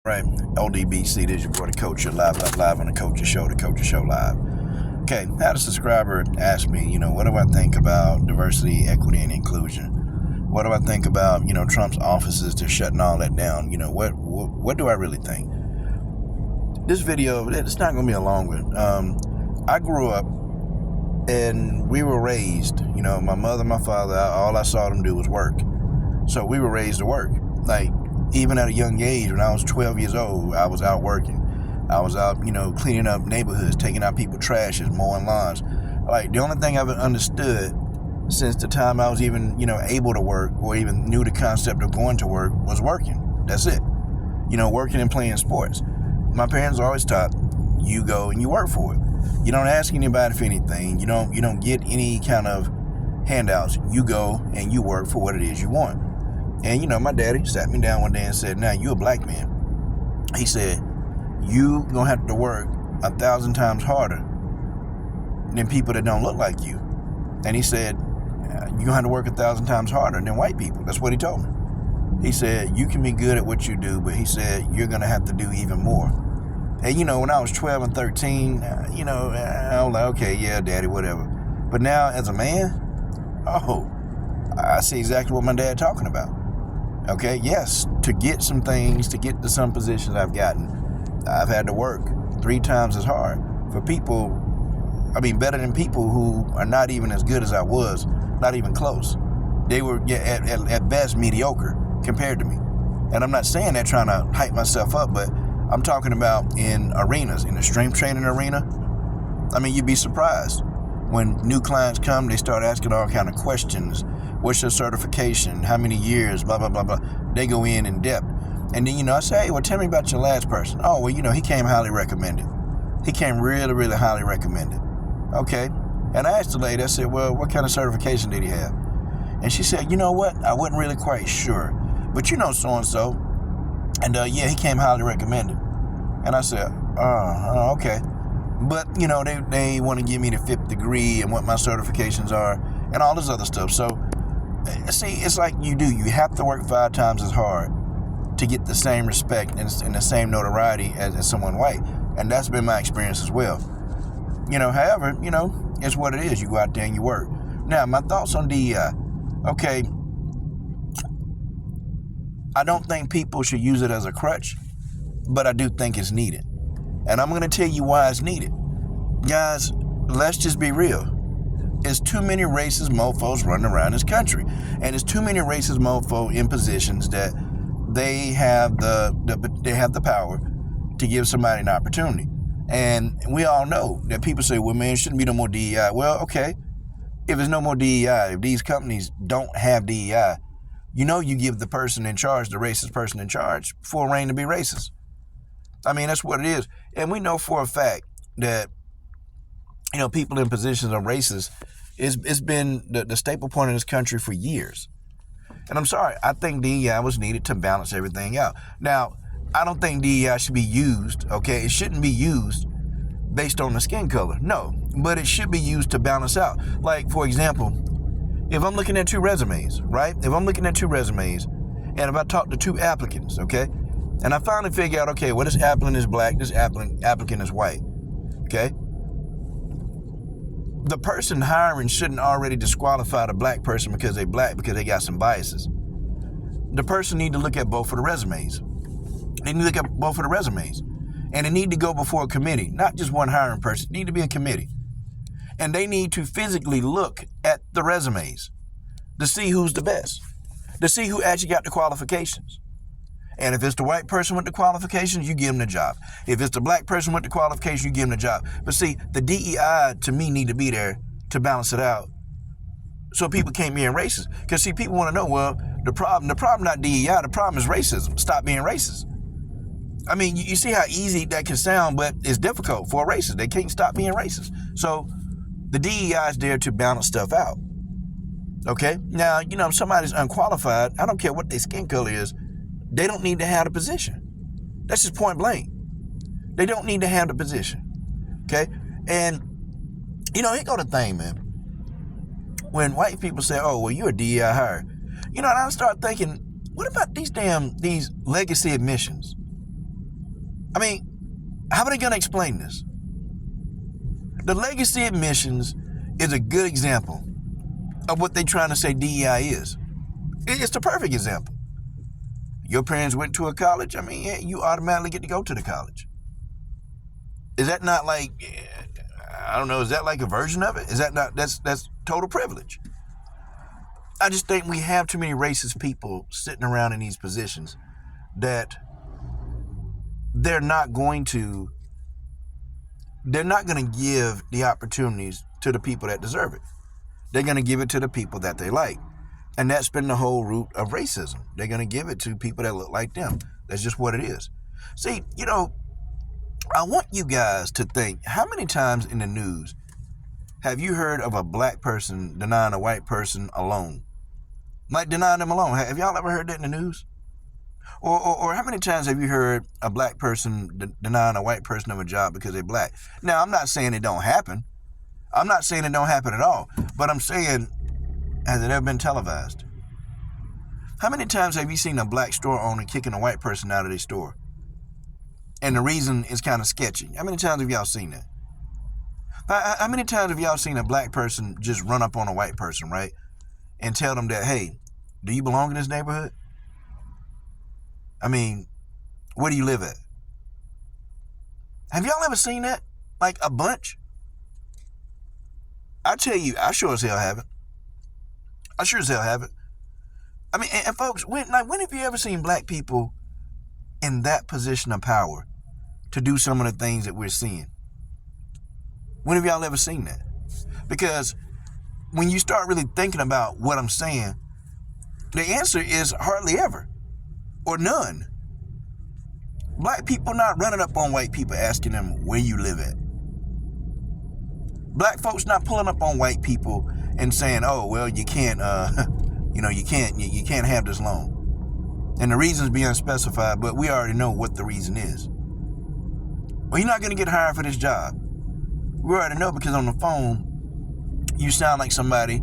Right, LDBC, this is your boy, the Coach. You're live on the Coach Show, the Coach Show Live. Okay, I had a subscriber ask me, what do I think about diversity, equity, and inclusion? What do I think about, Trump's offices? They're shutting all that down. What do I really think? This video, it's not going to be a long one. I grew up and we were raised, my mother, my father, all I saw them do was work. So we were raised to work. Like, even at a young age, when I was 12 years old, I was out working. I was out, cleaning up neighborhoods, taking out people's trashes, mowing lawns. Like, the only thing I've understood since the time I was even, able to work or even knew the concept of going to work was working. That's it. Working and playing sports. My parents always taught, you go and you work for it. You don't ask anybody for anything. You don't get any kind of handouts. You go and you work for what it is you want. And, my daddy sat me down one day and said, now, you a black man. He said, you going to have to work 1,000 times harder than people that don't look like you. And he said, you're going to have to work 1,000 times harder than white people. That's what he told me. He said, you can be good at what you do, but he said, you're going to have to do even more. And, when I was 12 and 13, I was like, okay, yeah, daddy, whatever. But now, as a man, I see exactly what my dad talking about. Okay, yes, to get some things, to get to some positions I've gotten, I've had to work 3 times as hard for people, better than people who are not even as good as I was, not even close. They were at best mediocre compared to me. And I'm not saying that trying to hype myself up, but I'm talking about in arenas, in the strength training arena. You'd be surprised. When new clients come, they start asking all kind of questions. What's your certification? How many years? Blah, blah, blah, blah. They go in depth. And then, I say, hey, well, tell me about your last person. Oh, well, he came highly recommended. He came really, really highly recommended. Okay. And I asked the lady, I said, well, what kind of certification did he have? And she said, you know what? I wasn't really quite sure. But so-and-so. And, yeah, he came highly recommended. And I said, okay. But, they want to give me the 5th degree and what my certifications are and all this other stuff. So, see, it's like you have to work 5 times as hard to get the same respect and the same notoriety as someone white. And that's been my experience as well. However, it's what it is. You go out there and you work. Now, my thoughts on DEI. Okay, I don't think people should use it as a crutch, but I do think it's needed. And I'm going to tell you why it's needed. Guys, let's just be real. There's too many racist mofos running around this country. And there's too many racist mofos in positions that they have the power to give somebody an opportunity. And we all know that people say, well, man, shouldn't be no more DEI. Well, okay. If there's no more DEI, if these companies don't have DEI, you give the person in charge, the racist person in charge, full reign to be racist. That's what it is. And we know for a fact that, people in positions of racist, it's been the staple point in this country for years. And I'm sorry, I think DEI was needed to balance everything out. Now, I don't think DEI should be used, okay? It shouldn't be used based on the skin color. No, but it should be used to balance out. Like, for example, if I'm looking at 2 resumes, right? If I'm looking at 2 resumes, and if I talk to 2 applicants, okay? And I finally figure out, okay, well, this applicant is black, this applicant is white, okay? The person hiring shouldn't already disqualify the black person because they're black because they got some biases. The person need to look at both of the resumes. They need to look at both of the resumes. And they need to go before a committee, not just one hiring person. It need to be a committee. And they need to physically look at the resumes to see who's the best, to see who actually got the qualifications. And if it's the white person with the qualifications, you give them the job. If it's the black person with the qualifications, you give them the job. But see, the DEI, to me, need to be there to balance it out so people can't be racist. Because, see, people want to know, well, the problem not DEI, the problem is racism. Stop being racist. You see how easy that can sound, but it's difficult for a racist. They can't stop being racist. So the DEI is there to balance stuff out. Okay? Now, if somebody's unqualified, I don't care what their skin color is, they don't need to have the position. That's just point blank. They don't need to have the position. Okay? And, here go the thing, man. When white people say, oh, well, you're a DEI hire, and I start thinking, what about these legacy admissions? I mean, how are they going to explain this? The legacy admissions is a good example of what they're trying to say DEI is. It's the perfect example. Your parents went to a college, I mean, yeah, you automatically get to go to the college. Is that not like, I don't know, is that like a version of it? Is that not, that's total privilege. I just think we have too many racist people sitting around in these positions that they're not going to give the opportunities to the people that deserve it. They're going to give it to the people that they like. And that's been the whole root of racism. They're going to give it to people that look like them. That's just what it is. See, I want you guys to think, how many times in the news have you heard of a black person denying a white person a loan? Like denying them a loan. Have y'all ever heard that in the news? Or how many times have you heard a black person denying a white person of a job because they're black? Now, I'm not saying it don't happen. I'm not saying it don't happen at all. But I'm saying, has it ever been televised? How many times have you seen a black store owner kicking a white person out of their store? And the reason is kind of sketchy. How many times have y'all seen that? How many times have y'all seen a black person just run up on a white person, right? And tell them that, hey, do you belong in this neighborhood? I mean, where do you live at? Have y'all ever seen that? Like a bunch? I tell you, I sure as hell haven't. I sure as hell haven't. I mean, and folks, when have you ever seen black people in that position of power to do some of the things that we're seeing? When have y'all ever seen that? Because when you start really thinking about what I'm saying, the answer is hardly ever or none. Black people not running up on white people asking them where you live at. Black folks not pulling up on white people and saying, oh, well, you can't, you can't have this loan. And the reason's being specified, but we already know what the reason is. Well, you're not going to get hired for this job. We already know because on the phone, you sound like somebody,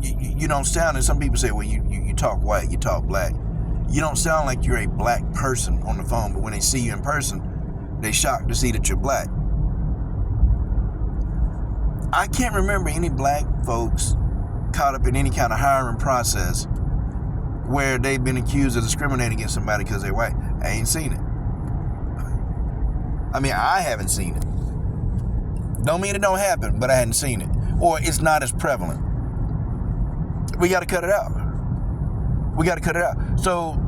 you don't sound, and some people say, well, you talk white, you talk black. You don't sound like you're a black person on the phone, but when they see you in person, they shocked to see that you're black. I can't remember any black folks caught up in any kind of hiring process where they've been accused of discriminating against somebody because they're white. I ain't seen it. I mean, I haven't seen it. Don't mean it don't happen, but I hadn't seen it. Or it's not as prevalent. We got to cut it out. We got to cut it out. So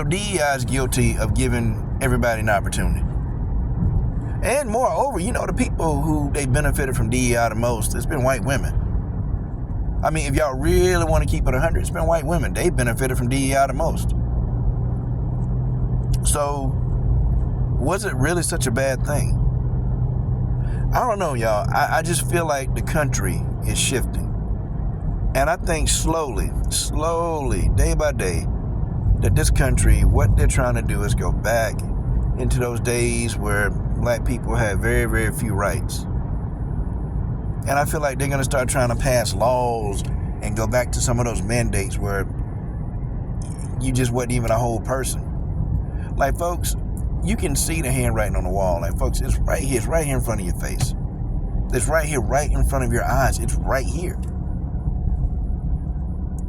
DEI is guilty of giving everybody an opportunity. And moreover, the people who they benefited from DEI the most, it's been white women. I mean, if y'all really want to keep it 100, it's been white women. They benefited from DEI the most. So, was it really such a bad thing? I don't know, y'all. I just feel like the country is shifting. And I think slowly, day by day, that this country, what they're trying to do is go back into those days where black people had very, very few rights. And I feel like they're going to start trying to pass laws and go back to some of those mandates where you just wasn't even a whole person. Like, folks, you can see the handwriting on the wall. Like, folks, it's right here. It's right here in front of your face. It's right here, right in front of your eyes. It's right here.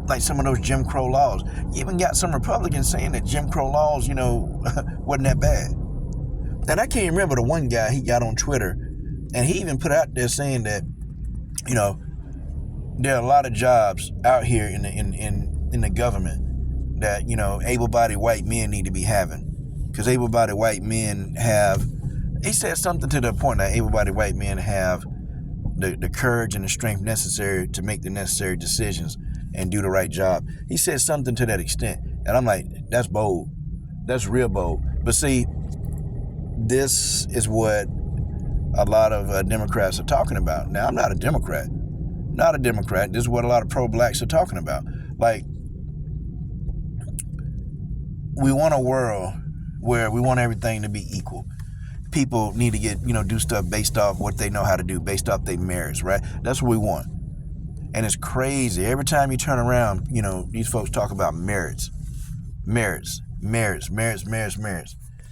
Like some of those Jim Crow laws. You even got some Republicans saying that Jim Crow laws, wasn't that bad. And I can't remember the one guy he got on Twitter, and he even put out there saying that, there are a lot of jobs out here in the government that, able-bodied white men need to be having. Because able-bodied white men he said something to the point that able-bodied white men have the courage and the strength necessary to make the necessary decisions and do the right job. He said something to that extent. And I'm like, that's bold. That's real bold. But see, this is what a lot of Democrats are talking about. Now, I'm not a Democrat. Not a Democrat. This is what a lot of pro-blacks are talking about. Like, we want a world where we want everything to be equal. People need to get, do stuff based off what they know how to do, based off their merits, right? That's what we want. And it's crazy. Every time you turn around, these folks talk about merits.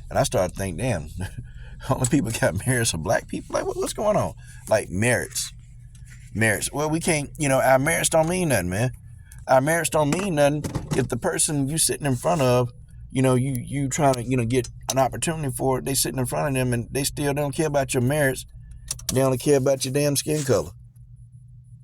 And I started thinking, damn, only people got merits are black people. Like, what's going on? Like, merits. Well, we can't, our merits don't mean nothing, man. Our merits don't mean nothing if the person you sitting in front of, you trying to, get an opportunity for it, they sitting in front of them and they still don't care about your merits. They only care about your damn skin color.